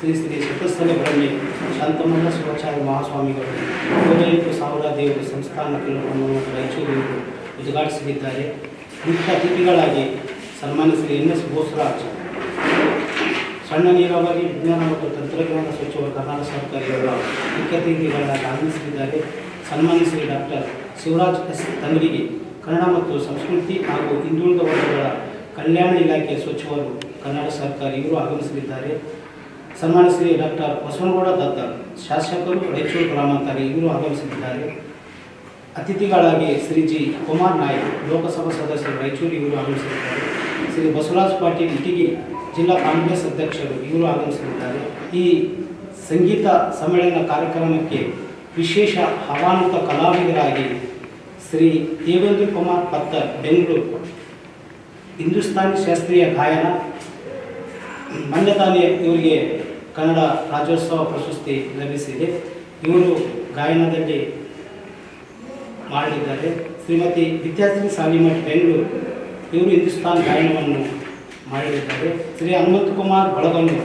ಶ್ರೀ ಶ್ರೀ ಶತಸ್ಥಲ ಬ್ರಹ್ಮಿ ಶಾಂತಮಲ್ಲ ಶಿವಾಚಾರ್ಯ ಮಹಾಸ್ವಾಮಿಗಳು 18,000 ದೇವರು ಸಂಸ್ಥಾನ ಕೆಲಸವನ್ನು ರಾಯಚೂರು ಉದ್ಘಾಟಿಸಲಿದ್ದಾರೆ. ಮುಖ್ಯ ಅತಿಥಿಗಳಾಗಿ ಸನ್ಮಾನ್ಯ ಶ್ರೀ NS ಬೋಸರಾಜ್, ಸಣ್ಣ ನೀರಾವರಿ ವಿಜ್ಞಾನ ಮತ್ತು ತಂತ್ರಜ್ಞಾನ ಸಚಿವ ಕರ್ನಾಟಕ ಸರ್ಕಾರಗಳ ಮುಖ್ಯ ಅತಿಥಿಗಳಾಗಿ ಆಗಮಿಸಲಿದ್ದಾರೆ. ಸನ್ಮಾನ್ಯ ಶ್ರೀ ಡಾಕ್ಟರ್ ಶಿವರಾಜ್ S ತಂಗಡಿಗೆ, ಕನ್ನಡ ಮತ್ತು ಸಂಸ್ಕೃತಿ ಹಾಗೂ ಹಿಂದುಳಿದ ವರ್ಗಗಳ ಕಲ್ಯಾಣ ಇಲಾಖೆ ಸಚಿವರು ಕರ್ನಾಟಕ ಸರ್ಕಾರ ಇವರು ಆಗಮಿಸಲಿದ್ದಾರೆ. ಸನ್ಮಾನ್ಯ ಶ್ರೀ ಡಾಕ್ಟರ್ ಬಸವನಗೌಡ ದತ್ತರ್, ಶಾಸಕರು ರಾಯಚೂರು ಗ್ರಾಮಾಂತರ ಇವರು ಆಗಮಿಸಲಿದ್ದಾರೆ. ಅತಿಥಿಗಳಾಗಿ ಶ್ರೀ ಜಿ ಕುಮಾರ್ ನಾಯ್ಕ್, ಲೋಕಸಭಾ ಸದಸ್ಯರು ರಾಯಚೂರು ಇವರು ಆಗಮಿಸಲಿದ್ದಾರೆ. ಶ್ರೀ ಬಸವರಾಜ್ ಪಾಟೀಲ್ ಇಟಗಿ, ಜಿಲ್ಲಾ ಕಾಂಗ್ರೆಸ್ ಅಧ್ಯಕ್ಷರು ಇವರು ಆಗಮಿಸಲಿದ್ದಾರೆ. ಈ ಸಂಗೀತ ಸಮ್ಮೇಳನ ಕಾರ್ಯಕ್ರಮಕ್ಕೆ ವಿಶೇಷ ಆಹ್ವಾನಿತ ಕಲಾವಿದರಾಗಿ ಶ್ರೀ ದೇವೇಂದ್ರ ಕುಮಾರ್ ಪತ್ತರ್, ಬೆಂಗಳೂರು, ಹಿಂದೂಸ್ತಾನಿ ಶಾಸ್ತ್ರೀಯ ಗಾಯನ. ಮೊನ್ನೆ ತಾನೇ ಇವರಿಗೆ ಕನ್ನಡ ರಾಜ್ಯೋತ್ಸವ ಪ್ರಶಸ್ತಿ ಲಭಿಸಿದೆ. ಇವರು ಗಾಯನದಲ್ಲಿ ಮಾಡಲಿದ್ದಾರೆ. ಶ್ರೀಮತಿ ವಿದ್ಯಾಶ್ರೀ ಸಾಲಿಮಠ್, ಬೆಂಗಳೂರು, ಇವರು ಹಿಂದೂಸ್ತಾನ್ ಗಾಯನವನ್ನು ಮಾಡಲಿದ್ದಾರೆ. ಶ್ರೀ ಹನುಮಂತ ಕುಮಾರ್ ಬಳಗನ್ನೂರು,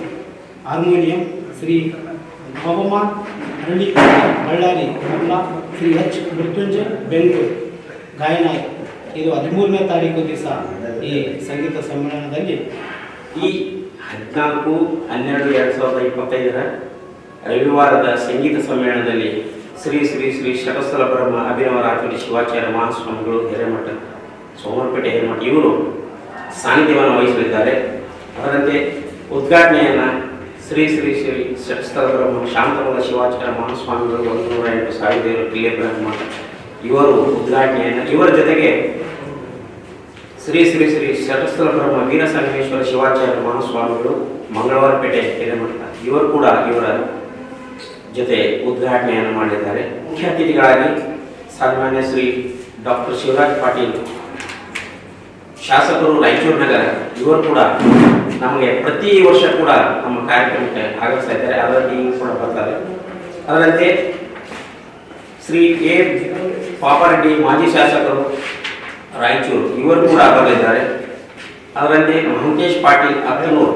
ಹಾರ್ಮೋನಿಯಂ. ಶ್ರೀ ಪವಮಾನ್ ಅರಳಿ, ಬಳ್ಳಾರಿ, ಕಮಲ. ಶ್ರೀ H ಮೃತ್ಯುಂಜಯ್, ಬೆಂಗಳೂರು, ಗಾಯನ. ಇದು 13ನೇ ತಾರೀಕು ದಿವಸ ಈ ಸಂಗೀತ ಸಮ್ಮೇಳನದಲ್ಲಿ ಈ 14/12/2025 ರವಿವಾರದ ಸಂಗೀತ ಸಮ್ಮೇಳನದಲ್ಲಿ ಶ್ರೀ ಶ್ರೀ ಶ್ರೀ ಶತಸ್ಥಲ ಬ್ರಹ್ಮ ಅಭಿನವ ರಾಯಚೂರು ಶಿವಾಚಾರ್ಯ ಮಹಾಸ್ವಾಮಿಗಳು ಹಿರೇಮಠ, ಸೋಮರಪೇಟೆ ಹಿರೇಮಠ ಇವರು ಸಾನ್ನಿಧ್ಯವನ್ನು ವಹಿಸಲಿದ್ದಾರೆ. ಅದರಂತೆ ಉದ್ಘಾಟನೆಯನ್ನು ಶ್ರೀ ಶ್ರೀ ಶ್ರೀ ಶತಸ್ಥಲ ಬ್ರಹ್ಮ ಶಾಂತಮಲ್ಲ ಶಿವಾಚಾರ್ಯ ಮಹಾಸ್ವಾಮಿಗಳು 108 ಸಾವಿರ ಕಿಲ್ಲೆ ಬ್ರಹ್ಮ ಇವರು ಉದ್ಘಾಟನೆಯನ್ನು, ಇವರ ಜೊತೆಗೆ ಶ್ರೀ ಶ್ರೀ ಶ್ರೀ ಶತಸ್ಥಲ ಬ್ರಹ್ಮ ವೀರಸಂಗಮೇಶ್ವರ ಶಿವಾಚಾರ್ಯ ಮಹಾಸ್ವಾಮಿಗಳು ಮಂಗಳವಾರಪೇಟೆ ಹಿರೇಮಠ ಇವರು ಕೂಡ ಇವರ ಜೊತೆ ಉದ್ಘಾಟನೆಯನ್ನು ಮಾಡಿದ್ದಾರೆ. ಮುಖ್ಯ ಅತಿಥಿಗಳಾಗಿ ಸನ್ಮಾನ್ಯ ಶ್ರೀ ಡಾಕ್ಟರ್ ಶಿವರಾಜ್ ಪಾಟೀಲ್, ಶಾಸಕರು ರಾಯಚೂರು ನಗರ, ಇವರು ಕೂಡ ನಮಗೆ ಪ್ರತಿ ವರ್ಷ ಕೂಡ ನಮ್ಮ ಕಾರ್ಯಕ್ರಮಕ್ಕೆ ಆಗಮಿಸ್ತಾ ಇದ್ದಾರೆ. ಅದರಲ್ಲಿ ಕೂಡ ಬರ್ತಾರೆ. ಅದರಂತೆ ಶ್ರೀ A ಪಾಪಾರೆಡ್ಡಿ, ಮಾಜಿ ಶಾಸಕರು ರಾಯಚೂರು, ಇವರು ಕೂಡ ಬರಲಿದ್ದಾರೆ. ಅದರಂತೆ ಮಹಂತೇಶ್ ಪಾಟೀಲ್ ಅಕ್ಕನೂರು,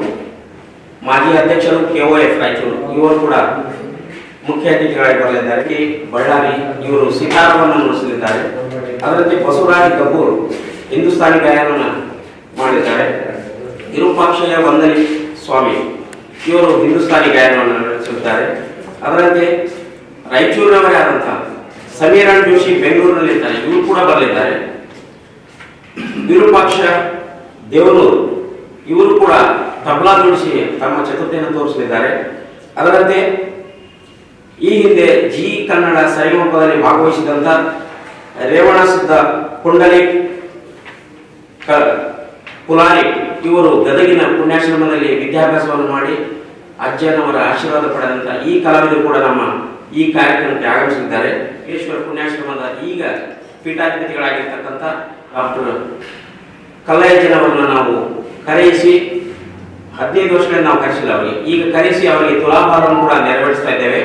ಮಾಜಿ ಅಧ್ಯಕ್ಷರು KOF ರಾಯಚೂರು, ಇವರು ಕೂಡ ಮುಖ್ಯ ಅತಿಥಿಗಳಾಗಿ ಬರಲಿದ್ದಾರೆ. ಬಳ್ಳಾರಿ, ಇವರು ಸಿತಾರವನ್ನು ನುಡಿಸಲಿದ್ದಾರೆ. ಅದರಂತೆ ಬಸವರಾಜ್ ಗಬ್ಬೂರ್ ಹಿಂದೂಸ್ತಾನಿ ಗಾಯನವನ್ನು ಮಾಡಲಿದ್ದಾರೆ. ವಿರೂಪಾಕ್ಷಯ್ಯ ವಂದನಿ ಸ್ವಾಮಿ, ಇವರು ಹಿಂದೂಸ್ತಾನಿ ಗಾಯನವನ್ನು ನಡೆಸುತ್ತಾರೆ. ಅದರಂತೆ ರಾಯಚೂರಿನವರೇ ಆದಂತಹ ಸಮೀರನ್ ಜೋಶಿ ಬೆಂಗಳೂರಿನಲ್ಲಿದ್ದಾರೆ, ಇವರು ಕೂಡ ಬರಲಿದ್ದಾರೆ. ವಿರೂಪಾಕ್ಷ ದೇವನೂರು, ಇವರು ಕೂಡ ತಬಲಾ ನುಡಿಸಿ ತಮ್ಮ ಚತುರ್ಥಿಯನ್ನು ತೋರಿಸಲಿದ್ದಾರೆ. ಅದರಂತೆ ಈ ಹಿಂದೆ ಜಿ ಕನ್ನಡ ಸರಿಗಮಪದಲ್ಲಿ ಭಾಗವಹಿಸಿದಂಥ ರೇವಣಸಿದ್ಧ ಕುಂಡಲಿ ಪುಲಾರಿ, ಇವರು ಗದಗಿನ ಪುಣ್ಯಾಶ್ರಮದಲ್ಲಿ ವಿದ್ಯಾಭ್ಯಾಸವನ್ನು ಮಾಡಿ ಅಜ್ಜನವರ ಆಶೀರ್ವಾದ ಪಡೆದಂಥ ಈ ಕಲಾವಿದರು ಕೂಡ ನಮ್ಮ ಈ ಕಾರ್ಯಕ್ರಮಕ್ಕೆ ಆಗಮಿಸಿದ್ದಾರೆ. ಈಶ್ವರ ಪುಣ್ಯಾಶ್ರಮದ ಈಗ ಪೀಠಾಧಿಪತಿಗಳಾಗಿರ್ತಕ್ಕಂಥ ಡಾಕ್ಟರ್ ಕಲ್ಲಯ್ಯನವರನ್ನು ನಾವು ಕರೆಯಿಸಿ 15 ವರ್ಷಗಳಿಂದ ನಾವು ಕರೆಸಿಲ್ಲ ಅವರಿಗೆ, ಈಗ ಕರೆಸಿ ಅವರಿಗೆ ತುಲಾಭಾರವನ್ನು ಕೂಡ ನೆರವೇರಿಸ್ತಾ ಇದ್ದೇವೆ.